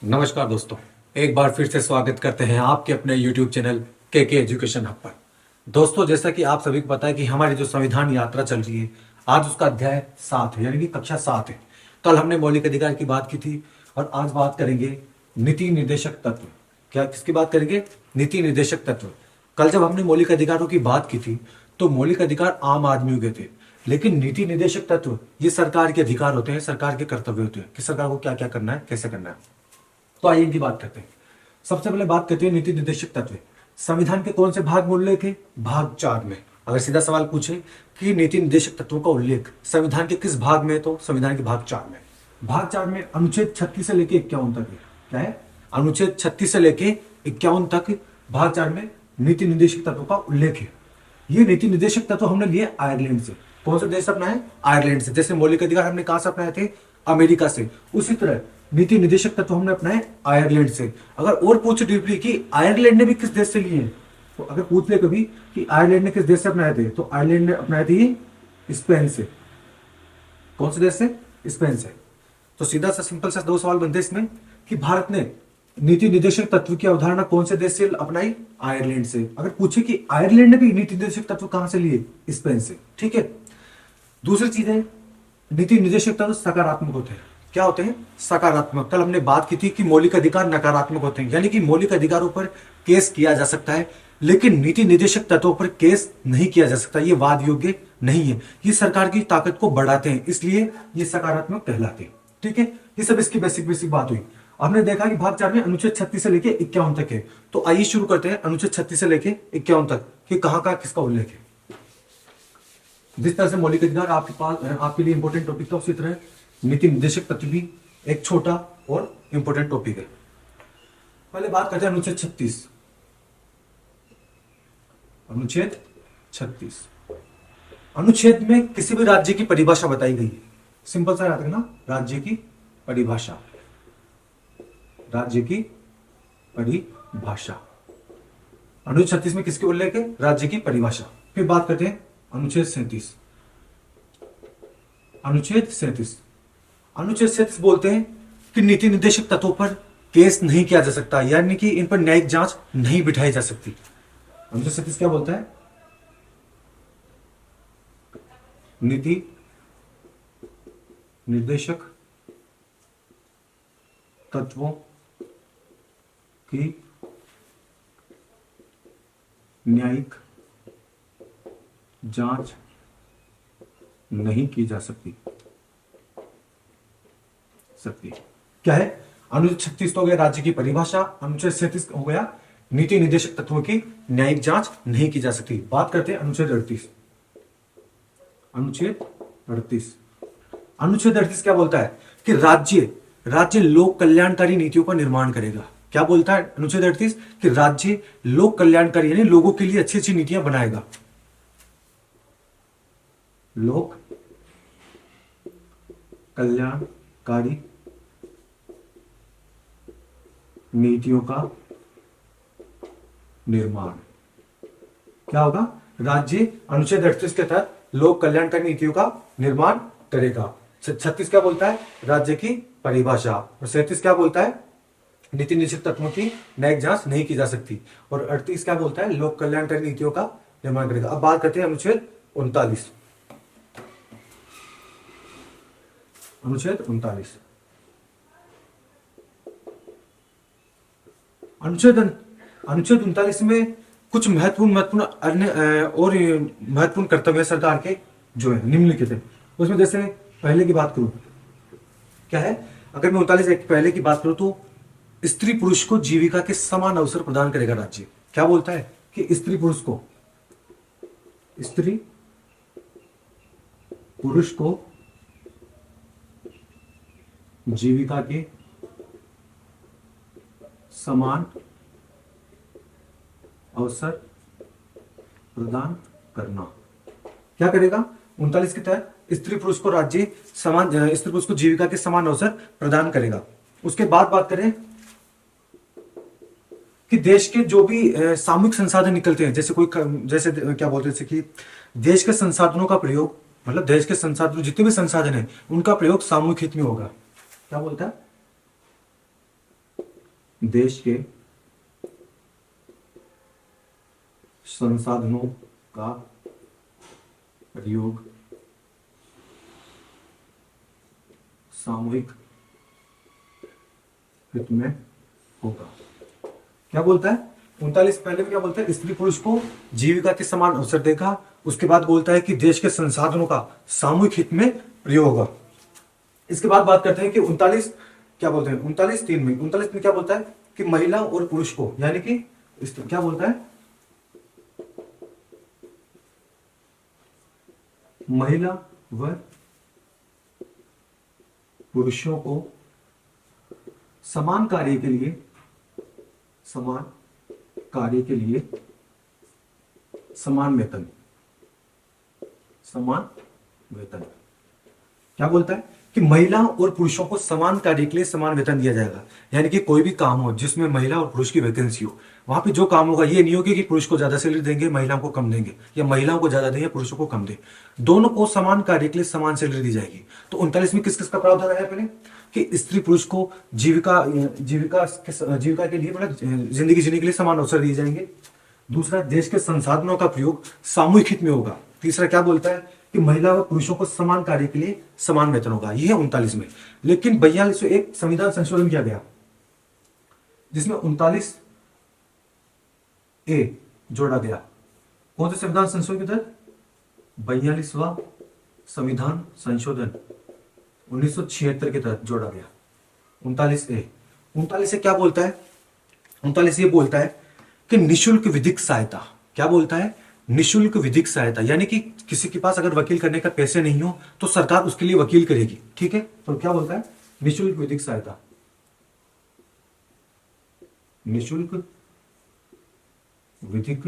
नमस्कार दोस्तों। एक बार फिर से स्वागत करते हैं आपके अपने YouTube चैनल के एजुकेशन हब पर। दोस्तों, जैसा कि आप सभी को पता है कि हमारी जो संविधान यात्रा चल रही है, आज उसका अध्याय 7 है, यानी कि कक्षा 7 है। कल हमने मौलिक अधिकार की बात की थी और आज बात करेंगे नीति निर्देशक तत्व। क्या किसकी बात करेंगे? नीति निर्देशक तत्व। कल जब हमने मौलिक अधिकारों की बात की थी तो मौलिक अधिकार आम आदमियों के थे, लेकिन नीति निर्देशक तत्व ये सरकार के अधिकार होते हैं, सरकार के कर्तव्य होते हैं कि सरकार को क्या क्या करना है, कैसे करना है। तो आइए इनकी बात करते हैं। सबसे पहले बात करते हैं नीति निर्देशक तत्व। संविधान के कौन से भाग में उल्लेख है? भाग 4 में। अगर सीधा सवाल पूछे कि नीति निर्देशक तत्वों का उल्लेख संविधान के किस भाग में है, तो संविधान के भाग 4 में। भाग 4 में अनुच्छेद 36 से लेके 51 तक है। क्या है? अनुच्छेद 36 से लेके 51 तक भाग 4 में नीति निर्देशक तत्वों का उल्लेख है। ये नीति निर्देशक तत्व हमने लिए आयरलैंड से। कौन सा देश से अपनाया? आयरलैंड से। जैसे मौलिक अधिकार हमने कहां से अपनाए थे? अमेरिका से। उसी तरह नीति निर्देशक तत्व हमने अपनाए आयरलैंड से। अगर और पूछे डीपली कि आयरलैंड ने भी किस देश से लिए हैं, तो अगर पूछ ले कभी कि आयरलैंड ने किस देश से अपनाए थे, तो आयरलैंड ने अपनाए थे स्पेन से। कौन से देश से? स्पेन से। तो सीधा सा सिंपल सा दो सवाल बनते हैं इसमें कि भारत ने नीति निर्देशक तत्व की अवधारणा कौन से देश से अपनाई? आयरलैंड से। अगर पूछे कि आयरलैंड ने भी नीति निर्देशक तत्व कहां से लिए? स्पेन से। ठीक है। दूसरी चीज है, नीति निर्देशक तत्व सकारात्मक होते हैं। क्या होते हैं? सकारात्मक। कल हमने बात की थी कि मौलिक अधिकार नकारात्मक होते हैं, यानी कि मौलिक अधिकारों पर केस किया जा सकता है, लेकिन नीति निर्देशक तत्वों पर केस नहीं किया जा सकता। ये वाद योग्य नहीं है। ये सरकार की ताकत को बढ़ाते हैं, इसलिए ये सकारात्मक कहलाते हैं। ठीक है। ये सब इसकी बेसिक बात हुई। हमने देखा कि भाग 4 में अनुच्छेद 36 से लेके 51 तक है। तो आइए शुरू करते हैं अनुच्छेद 36 से लेके 51 तक कि कहां कहां किसका उल्लेख है। जिस तरह से मौलिक अधिकार आपके पास आपके लिए इंपॉर्टेंट टॉपिक था, उसी तरह नीति निर्देशक तत्व भी एक छोटा और इंपॉर्टेंट टॉपिक है। पहले बात करते हैं अनुच्छेद 36। अनुच्छेद 36 अनुच्छेद में किसी भी राज्य की परिभाषा बताई गई है। सिंपल सा याद रखना, राज्य की परिभाषा। राज्य की परिभाषा। अनुच्छेद 36 में किसके उल्लेख है? राज्य की परिभाषा। फिर बात करते हैं अनुच्छेद 37। अनुच्छेद 37 अनुच्छेद 37 बोलते हैं कि नीति निर्देशक तत्वों पर केस नहीं किया जा सकता, यानी कि इन पर न्यायिक जांच नहीं बिठाई जा सकती। अनुच्छेद 37 क्या बोलता है? नीति निर्देशक तत्वों की न्यायिक जांच नहीं की जा सकती। क्या है? अनुच्छेद 36 तो हो गया राज्य की परिभाषा, अनुच्छेद 37 हो गया नीति निर्देशक तत्वों की न्यायिक जांच नहीं की जा सकती। बात करते हैं अनुच्छेद 38। अनुच्छेद 38 अनुच्छेद 38 क्या बोलता है? कि राज्य लोक कल्याणकारी नीतियों का निर्माण करेगा। क्या बोलता है अनुच्छेद 38? कि राज्य लोक कल्याणकारी यानी लोगों के लिए अच्छी अच्छी नीतियां बनाएगा। लोक कल्याणकारी नीतियों का निर्माण। क्या होगा? राज्य अनुच्छेद 38 के तहत लोक कल्याणकारी नीतियों का निर्माण करेगा। 36 क्या बोलता है? राज्य की परिभाषा। और 37 क्या बोलता है? नीति निर्देशक तत्वों की न्यायिक जांच नहीं की जा सकती। और 38 क्या बोलता है? लोक कल्याणकारी नीतियों का निर्माण करेगा। अब बात करते हैं अनुच्छेद 39। अनुच्छेद 39 अनुच्छेद 39 में कुछ महत्वपूर्ण अन्य और महत्वपूर्ण कर्तव्य सरकार के जो है निम्नलिखित है। उसमें जैसे पहले की बात करूं, क्या है? अगर मैं 39 एक पहले की बात करूं तो स्त्री पुरुष को जीविका के समान अवसर प्रदान करेगा राज्य। क्या बोलता है? कि स्त्री पुरुष को जीविका के समान अवसर प्रदान करना। क्या करेगा? 39 के तहत स्त्री पुरुष को जीविका के समान अवसर प्रदान करेगा। उसके बाद बात करें कि देश के जो भी सामूहिक संसाधन निकलते हैं, जैसे क्या बोलते हैं, जैसे कि देश के संसाधनों का प्रयोग, मतलब देश के संसाधन जितने भी संसाधन है उनका प्रयोग सामूहिक हित में होगा। क्या बोलता है? देश के संसाधनों का प्रयोग सामूहिक हित में होगा। क्या बोलता है 39 पहले में क्या बोलता है, स्त्री पुरुष को जीविका के समान अवसर देगा। उसके बाद बोलता है कि देश के संसाधनों का सामूहिक हित में प्रयोग होगा। इसके बाद बात करते हैं कि 39 क्या बोलते हैं, 39(3) में 39 में क्या बोलता है कि महिला और पुरुष को, यानी कि क्या बोलता है, महिला व पुरुषों को समान कार्य के लिए समान वेतन क्या बोलता है कि महिला और पुरुषों को समान कार्य के लिए समान वेतन दिया जाएगा। यानी कि कोई भी काम हो जिसमें महिला और पुरुष की वैकेंसी हो, वहां पे जो काम होगा ये नहीं होगी कि पुरुष को ज्यादा सैलरी देंगे महिलाओं को कम देंगे, या महिलाओं को ज्यादा देंगे पुरुषों को कम दे, दोनों को समान कार्य के लिए समान सैलरी दी जाएगी। तो 39 में किस किस का प्रावधान है, पहले कि स्त्री पुरुष को जीविका के लिए, मतलब जिंदगी जीने के लिए समान अवसर दिए जाएंगे। दूसरा, देश के संसाधनों का प्रयोग सामूहिक हित में होगा। तीसरा क्या बोलता है कि महिला व पुरुषों को समान कार्य के लिए समान वेतन होगा। यह है 39 में। लेकिन 42 में एक संविधान संशोधन किया गया जिसमें 39(a) जोड़ा गया। कौन से संविधान संशोधन के तहत? 42वां संविधान संशोधन 1976 के तहत जोड़ा गया 39(a). 39 से क्या बोलता है? 39 ये बोलता है कि निशुल्क विधिक सहायता। क्या बोलता है? निशुल्क विधिक सहायता, यानी कि किसी के पास अगर वकील करने का पैसे नहीं हो तो सरकार उसके लिए वकील करेगी। ठीक है, तो क्या बोलता है? निशुल्क विधिक सहायता। निशुल्क विधिक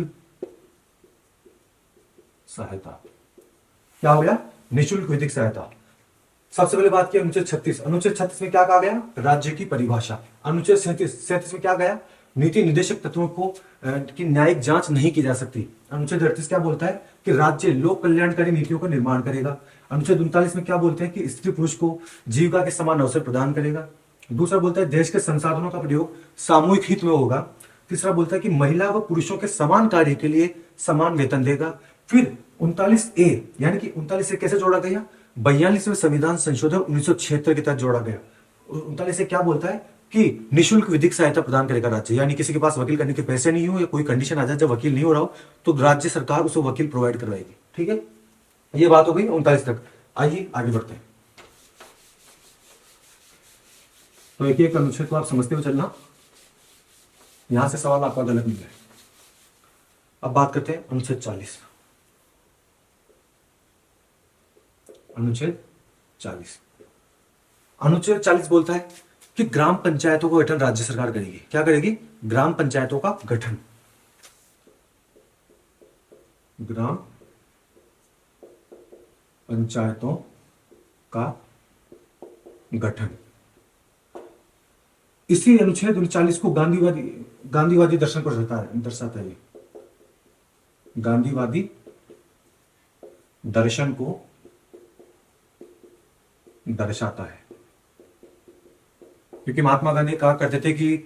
सहायता क्या हो गया? निशुल्क विधिक सहायता। सबसे पहले बात की अनुच्छेद 36। अनुच्छेद 36 में क्या कहा गया? राज्य की परिभाषा। अनुच्छेद 37 में क्या गया? नीति निर्देशक तत्वों को की न्यायिक जांच नहीं की जा सकती। अनुच्छेद 38 क्या बोलता है कि राज्य लोक कल्याणकारी नीतियों का निर्माण करेगा। अनुच्छेद 39 में क्या बोलते हैं कि स्त्री पुरुष को जीविका के समान अवसर प्रदान करेगा। दूसरा बोलता है देश के संसाधनों का प्रयोग सामूहिक हित में होगा। तीसरा बोलता है कि महिला व पुरुषों के समान कार्य के लिए समान वेतन देगा। फिर 39(a) यानी कि 39 से कैसे जोड़ा गया? 42वें संविधान संशोधन 1976 के तहत जोड़ा गया। 39 से क्या बोलता है कि निशुल्क विधिक सहायता प्रदान करेगा राज्य, यानी किसी के पास वकील करने के पैसे नहीं हो या कोई कंडीशन आ जाए जब वकील नहीं हो रहा हो तो राज्य सरकार उसे वकील प्रोवाइड करवाएगी। ठीक है, ये बात हो गई 39 तक। आइए आगे बढ़ते हैं। तो एक एक अनुच्छेद को आप समझते हुए चलना, यहां से सवाल आपका गलत नहीं है। अब बात करते हैं अनुच्छेद 40। अनुच्छेद 40 बोलता है कि ग्राम पंचायतों का गठन राज्य सरकार करेगी। क्या करेगी? ग्राम पंचायतों का गठन। ग्राम पंचायतों का गठन। इसी अनुच्छेद 39 को गांधीवादी दर्शन को दर्शाता है। गांधीवादी दर्शन को दर्शाता है, क्योंकि महात्मा गांधी कहा करते थे कि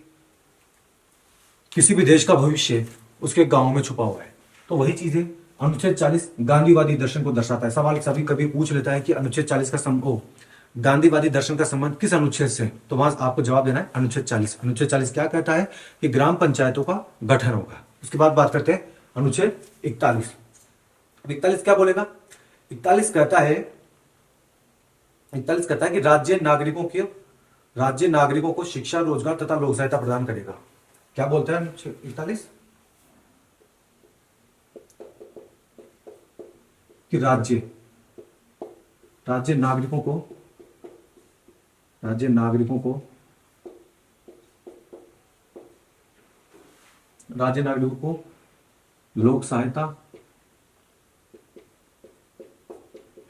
किसी भी देश का भविष्य उसके गांव में छुपा हुआ है। तो वही चीज है, अनुच्छेद 40 गांधीवादी दर्शन को दर्शाता है। सवाल सभी कभी पूछ लेता है कि अनुच्छेद 40 का गांधीवादी दर्शन का संबंध किस अनुच्छेद से? तो वहां आपको जवाब देना है अनुच्छेद 40। अनुच्छेद 40 क्या कहता है कि ग्राम पंचायतों का गठन होगा। उसके बाद बात करते हैं अनुच्छेद 41। 41 क्या बोलेगा? 41 कहता है कि राज्य नागरिकों को शिक्षा, रोजगार तथा लोक सहायता प्रदान करेगा। क्या बोलता है 41? कि राज्य नागरिकों को लोक सहायता,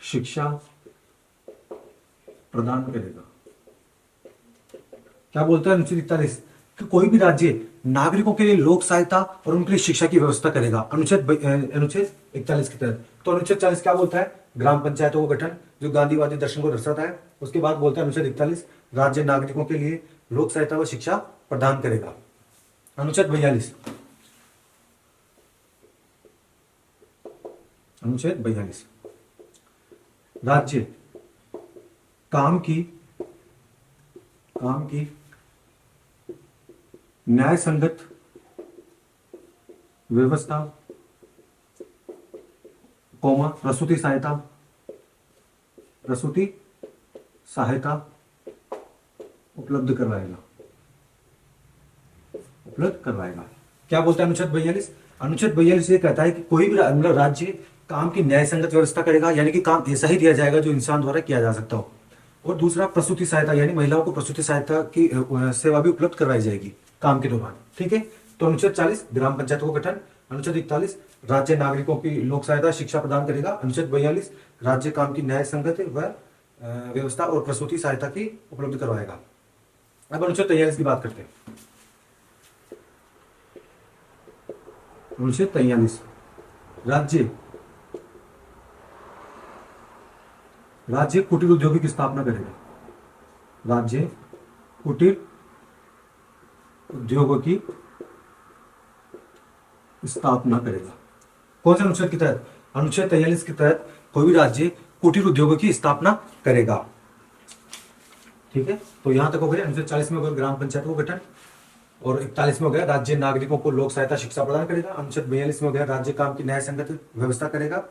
शिक्षा प्रदान करेगा। क्या बोलता है अनुच्छेद 41? कि कोई भी राज्य नागरिकों के लिए लोक सहायता और उनके लिए शिक्षा की व्यवस्था करेगा अनुच्छेद 41 के तहत। तो अनुच्छेद 40 क्या बोलता है? ग्राम पंचायतों का गठन, जो गांधीवादी दर्शन को दर्शाता है। उसके बाद बोलता है अनुच्छेद 41 राज्य नागरिकों के लिए लोक सहायता व शिक्षा प्रदान करेगा। अनुच्छेद 42, अनुच्छेद 42, राज्य काम की न्याय संगत व्यवस्था, प्रसूति सहायता उपलब्ध करवाएगा। क्या बोलता है अनुच्छेद 42? अनुच्छेद 42 ये कहता है कि कोई भी मतलब राज्य काम की न्याय संगत व्यवस्था करेगा, यानी कि काम ऐसा ही दिया जाएगा जो इंसान द्वारा किया जा सकता हो। और दूसरा प्रसूति सहायता, यानी महिलाओं को प्रसूति सहायता की सेवा भी उपलब्ध करवाई जाएगी काम के दौरान। ठीक है, तो अनुच्छेद 40 ग्राम पंचायतों का गठन, अनुच्छेद 41 राज्य नागरिकों की लोक सहायता शिक्षा प्रदान करेगा, अनुच्छेद 42 राज्य काम की न्याय संगत व व्यवस्था और प्रसूति सहायता की उपलब्ध करवाएगा। अब अनुच्छेद 43 की बात करते हैं। अनुच्छेद 43 राज्य कुटीर उद्योगों की स्थापना करेगा। राज्य कुटीर उद्योगों की स्थापना करेगा। कौन से अनुच्छेद के तहत? अनुच्छेद 43 के तहत कोई भी राज्य कुटीर उद्योगों की स्थापना करेगा। ठीक है, तो यहां तक हो गया। अनुच्छेद 40 में हो गया ग्राम पंचायत को गठन, और 41 में हो गया राज्य नागरिकों को लोक सहायता शिक्षा प्रदान करेगा। अनुच्छेद 42 में हो गया राज्य काम की न्याय संगत व्यवस्था करेगा।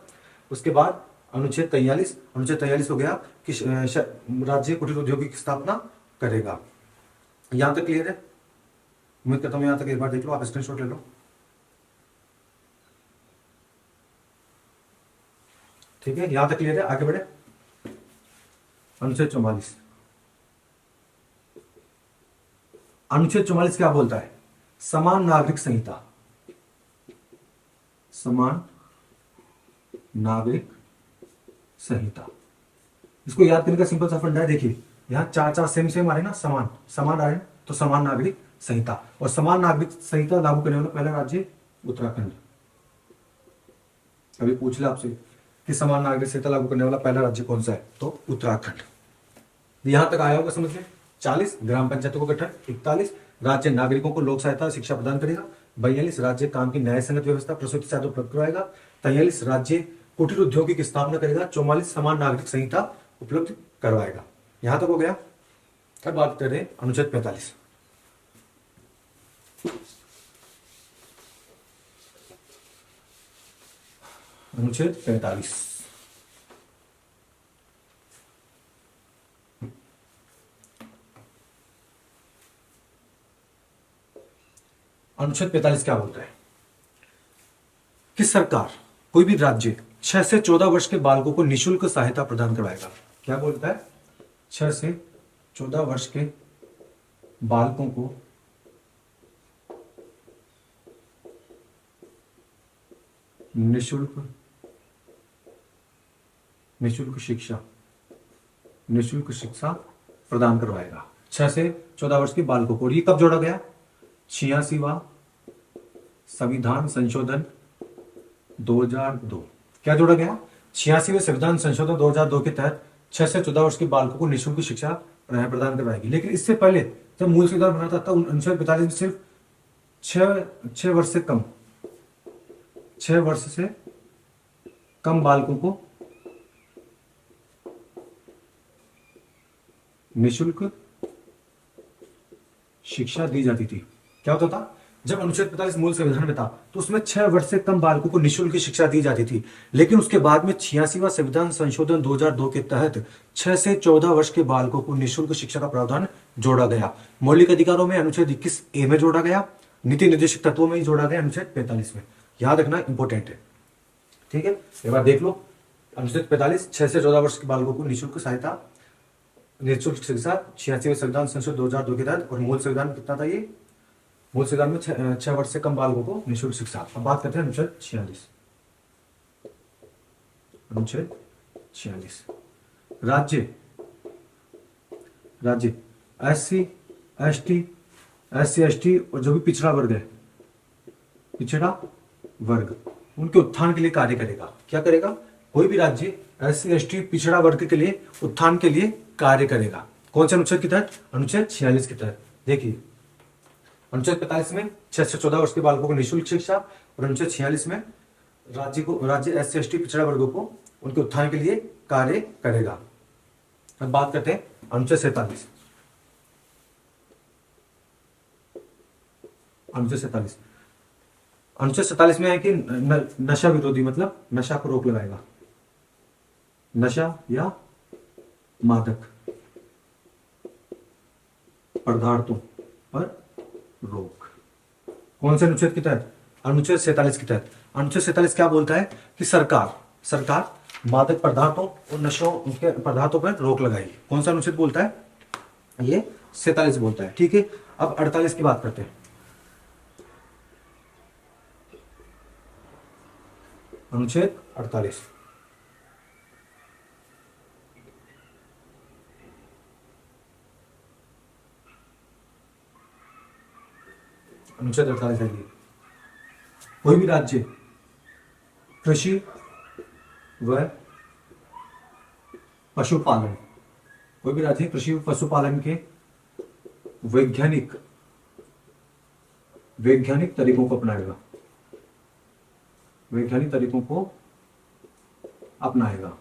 उसके बाद अनुच्छेद 43 हो गया कि राज्य कुटीर उद्योगों की स्थापना करेगा। यहां तक क्लियर है? उम्मीद करता हूं यहां तक एक बार देख लो, आप स्क्रीनशॉट ले लो। ठीक है, यहां तक क्लियर है? आगे बढ़े। अनुच्छेद 44, अनुच्छेद 44 क्या बोलता है? समान नागरिक संहिता, समान नागरिक संहिता। इसको याद करने का सिंपल सा फंडा है। देखिए यहां चार सेम आ रहे ना, समान आ रहे हैं, तो समान नागरिक संहिता। और समान नागरिक संहिता लागू करने वाला पहला राज्य उत्तराखंड। अभी पूछ ले आपसे कि समान नागरिक संहिता लागू करने वाला पहला राज्य कौन सा है, तो उत्तराखंड। यहां तक आया होगा समझ में। 40 ग्राम पंचायतों का गठन, 41 राज्य नागरिकों को लोक सहायता शिक्षा प्रदान करेगा, 42 राज्य काम की न्याय संगत व्यवस्था प्रसूति सहायता उपलब्ध करवाएगा, 43 राज्य कुटीर उद्योग की स्थापना करेगा, 44 समान नागरिक संहिता उपलब्ध करवाएगा। यहां तक हो गया। अब बात कर रहे हैं अनुच्छेद 45। अनुच्छेद 45, अनुच्छेद 45 क्या बोलता है कि सरकार कोई भी राज्य 6 से 14 वर्ष के बालकों को निःशुल्क सहायता प्रदान करवाएगा। क्या बोलता है? 6 से 14 वर्ष के बालकों को निःशुल्क शिक्षा प्रदान करवाएगा। 6 से 14 वर्ष के बालकों को। और ये कब जोड़ा गया? 86वां संविधान संशोधन 2002। क्या जोड़ा गया? 86वें संविधान संशोधन 2002 के तहत 6 से 14 वर्ष के बालकों को निःशुल्क शिक्षा प्रदान करवाएगी। लेकिन इससे पहले जब मूल संविधान बना था तब अनुच्छेद 45 में सिर्फ 6 वर्ष से कम बालकों को निःशुल्क शिक्षा दी जाती थी। क्या होता था? जब अनुच्छेद 45 मूल संविधान में था तो उसमें 6 वर्ष से कम बालकों को निःशुल्क शिक्षा दी जाती थी। लेकिन उसके बाद में 86वां संविधान संशोधन 2002 के तहत 6 से 14 वर्ष के बालकों को निःशुल्क शिक्षा का प्रावधान जोड़ा गया। मौलिक अधिकारों में अनुच्छेद 21A में जोड़ा गया, नीति निर्देशक तत्वों में ही जोड़ा गया अनुच्छेद 45 में। याद रखना इंपॉर्टेंट है। ठीक है, एक बार देख लो। अनुच्छेद 45 6 से 14 वर्ष के बालकों को निःशुल्क शिक्षा 86वें संविधान संशोधन 2002 के तहत। और मूल संविधान कितना था? ये मूल संविधान में 6 वर्ष से कम बालकों को निःशुल्क शिक्षा। अब बात करते हैं अनुच्छेद 46। अनुच्छेद 46 राज्य SC ST और जो भी पिछड़ा वर्ग उनके उत्थान के लिए कार्य करेगा। क्या करेगा? कोई भी राज्य SC ST पिछड़ा वर्ग के लिए उत्थान के लिए कार्य करेगा। कौन से अनुच्छेद के तहत? अनुच्छेद 46 के तहत। देखिए अनुच्छेद 45 में 6 से 14 वर्ष के बालकों को निःशुल्क शिक्षा, और अनुच्छेद 46 में राज्य SC ST पिछड़ा वर्गों को उनके उत्थान के लिए कार्य करेगा। अब बात करते हैं अनुच्छेद 47। अनुच्छेद 47 में है कि नशा विरोधी, मतलब नशा को रोक लगाएगा, नशा या मादक पदार्थों पर रोक। कौन से अनुच्छेद के तहत? अनुच्छेद 47 के तहत। अनुच्छेद 47 क्या बोलता है कि सरकार मादक पदार्थों और नशों के पदार्थों पर रोक लगाएगी। कौन सा अनुच्छेद बोलता है? ये 47 बोलता है। ठीक है, अब 48 की बात करते हैं। अनुच्छेद 48। अनुच्छेद 48 है ये, कोई भी राज्य कृषि व पशुपालन, कोई भी राज्य कृषि व पशुपालन के वैज्ञानिक तरीकों को अपनाएगा, वैज्ञानिक तरीकों को अपनाएगा।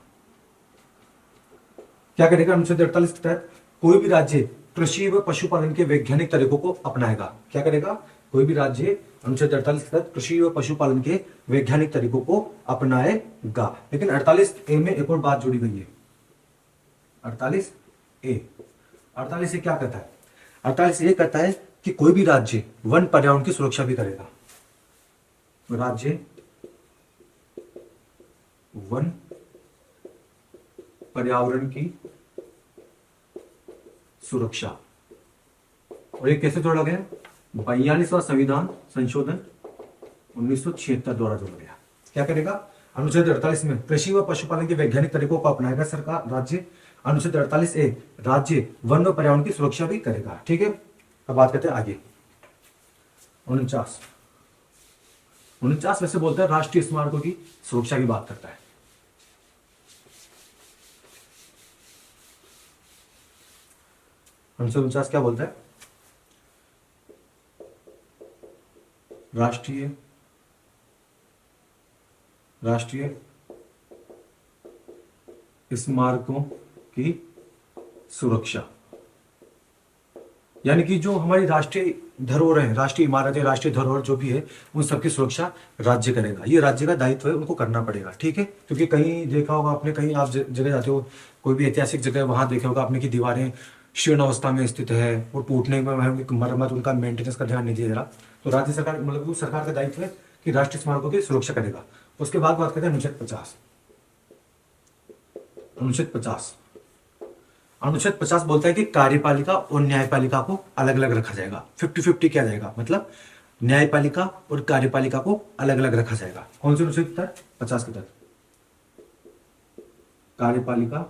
क्या करेगा? अनुच्छेद 48 के तहत कोई भी राज्य कृषि व पशुपालन के वैज्ञानिक तरीकों को अपनाएगा। क्या करेगा? कोई भी राज्य अनुच्छेद 48 के तहत कृषि व पशुपालन के वैज्ञानिक तरीकों को अपनाएगा। लेकिन 48A में एक और बात जोड़ी गई है। 48A क्या कहता है? 48A कहता है कि कोई भी राज्य वन पर्यावरण की सुरक्षा भी करेगा। राज्य वन पर्यावरण की सुरक्षा। और ये कैसे जोड़ा गया? 42वां संविधान संशोधन 1976 द्वारा जोड़ा गया। क्या करेगा? अनुच्छेद 48 में कृषि व पशुपालन के वैज्ञानिक तरीकों को अपनाएगा सरकार राज्य। अनुच्छेद 48A राज्य वन व पर्यावरण की सुरक्षा भी करेगा। ठीक है, अब बात करते हैं आगे। 49 वैसे बोलता है राष्ट्रीय स्मारकों की सुरक्षा की बात करता है। अनुच्छेद 49 क्या बोलता है? राष्ट्रीय स्मारकों की सुरक्षा, यानी कि जो हमारी राष्ट्रीय धरोहर है, राष्ट्रीय इमारतें, राष्ट्रीय धरोहर जो भी है, उन सबकी सुरक्षा राज्य करेगा। ये राज्य का दायित्व है, उनको करना पड़ेगा। ठीक है, क्योंकि कहीं देखा होगा आपने, कहीं आप जगह जाते हो, कोई भी ऐतिहासिक जगह, वहां देखा होगा आपने कि दीवारें शीर्ण अवस्था में स्थित है, वो टूटने में मरम्मत, उनका मेंटेनेंस का ध्यान नहीं दिया जा रहा। तो राज्य सरकार, मतलब वो सरकार का दायित्व है कि राष्ट्रीय स्मारकों की सुरक्षा करेगा। उसके बाद बात करते हैं अनुच्छेद 50। अनुच्छेद 50 बोलता है कि कार्यपालिका और न्यायपालिका को अलग अलग रखा जाएगा। 50-50 किया जाएगा, मतलब न्यायपालिका और कार्यपालिका को अलग अलग रखा जाएगा। कौन से अनुच्छेद के तहत? 50 के तहत। कार्यपालिका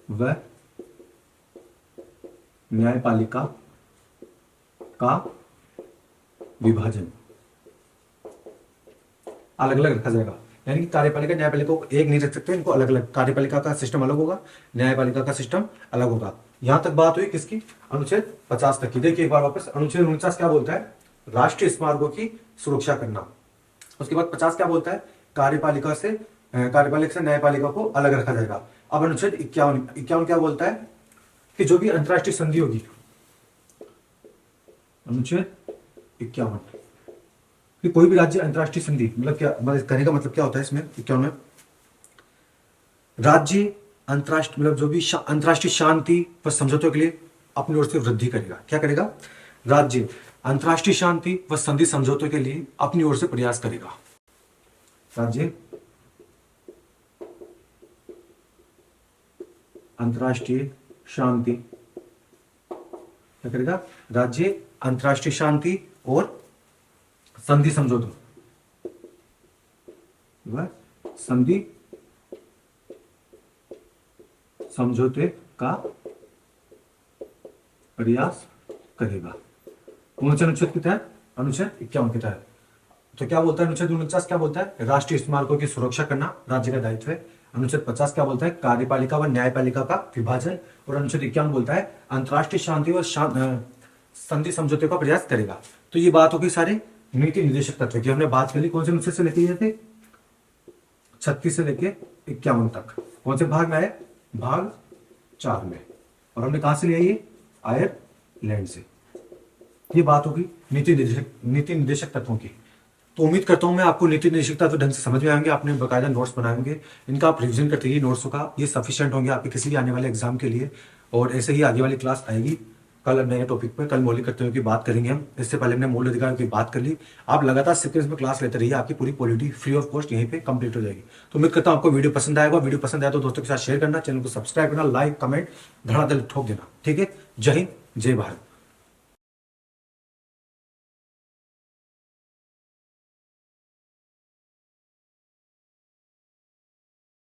व न्यायपालिका का विभाजन अलग अलग रखा जाएगा। यानी कि कार्यपालिका न्यायपालिका को एक नहीं रख सकते, इनको अलग अलग, कार्यपालिका का सिस्टम अलग होगा, न्यायपालिका का सिस्टम अलग होगा। यहां तक बात हुई किसकी? अनुच्छेद 50 तक की। देखिए एक बार वापस, अनुच्छेद 49 क्या बोलता है? राष्ट्रीय स्मारकों की सुरक्षा करना। उसके बाद 50 क्या बोलता है? कार्यपालिका से न्यायपालिका को अलग रखा जाएगा। अब अनुच्छेद 51 क्या बोलता है? कि जो भी अंतरराष्ट्रीय संधि होगी, अनुच्छेद 51, कि कोई भी राज्य अंतरराष्ट्रीय संधि, मतलब क्या, मतलब कहने का मतलब क्या होता है इसमें 51 में? राज्य अंतरराष्ट्रीय, मतलब जो भी अंतरराष्ट्रीय शांति व समझौतों के लिए अपनी ओर से वृद्धि करेगा। क्या करेगा? राज्य अंतरराष्ट्रीय शांति व संधि समझौतों के लिए अपनी ओर से प्रयास करेगा। राज्य अंतरराष्ट्रीय शांति, क्या करेगा? राज्य अंतरराष्ट्रीय शांति और संधि समझौतों व संधि समझौते का प्रयास करेगा। कौन से अनुच्छेद के तहत? अनुच्छेद 51 के तहत। तो क्या बोलता है अनुच्छेद 49? क्या बोलता है? राष्ट्रीय स्मारकों की सुरक्षा करना राज्य का दायित्व है। अनुच्छेद 50 क्या बोलता है? कार्यपालिका व न्यायपालिका का विभाजन। और अनुच्छेद 51 बोलता है अंतरराष्ट्रीय शांति व संधि समझौते का प्रयास करेगा। तो ये बात होगी सारे नीति निर्देशक तत्व की। हमने बात करी कौन से अनुच्छेद से लेके थे, 36 से लेके 51 तक। कौन से भाग में आए, भाग 4 में। और हमने कहां से लिया ये, आयरलैंड से। ये बात होगी नीति निर्देशक तत्वों की। तो उम्मीद करता हूं मैं आपको नीति निर्देशक तत्व ढंग से समझ में आएंगे। आपने बकायदा नोट्स बनाएंगे, इनका आप रिवीजन करते रहिए। नोट्सों का ये सफिशिएंट होंगे आपके किसी भी आने वाले एग्जाम के लिए। और ऐसे ही आगे वाली क्लास आएगी कल नए टॉपिक पर। कल मौलिक कर्तव्यों की बात करेंगे हम। इससे पहले हमने मूल अधिकारों की बात कर ली। आप लगातार सीक्वेंस में क्लास लेते रहिए, आपकी पूरी पॉलिटी फ्री ऑफ कॉस्ट यहीं पे कंप्लीट हो जाएगी। तो उम्मीद करता हूं आपको वीडियो पसंद आएगा। वीडियो पसंद आया तो दोस्तों के साथ शेयर करना, चैनल को सब्सक्राइब करना, लाइक कमेंट धड़ाधड़ ठोक देना। ठीक है, जय हिंद, जय भारत।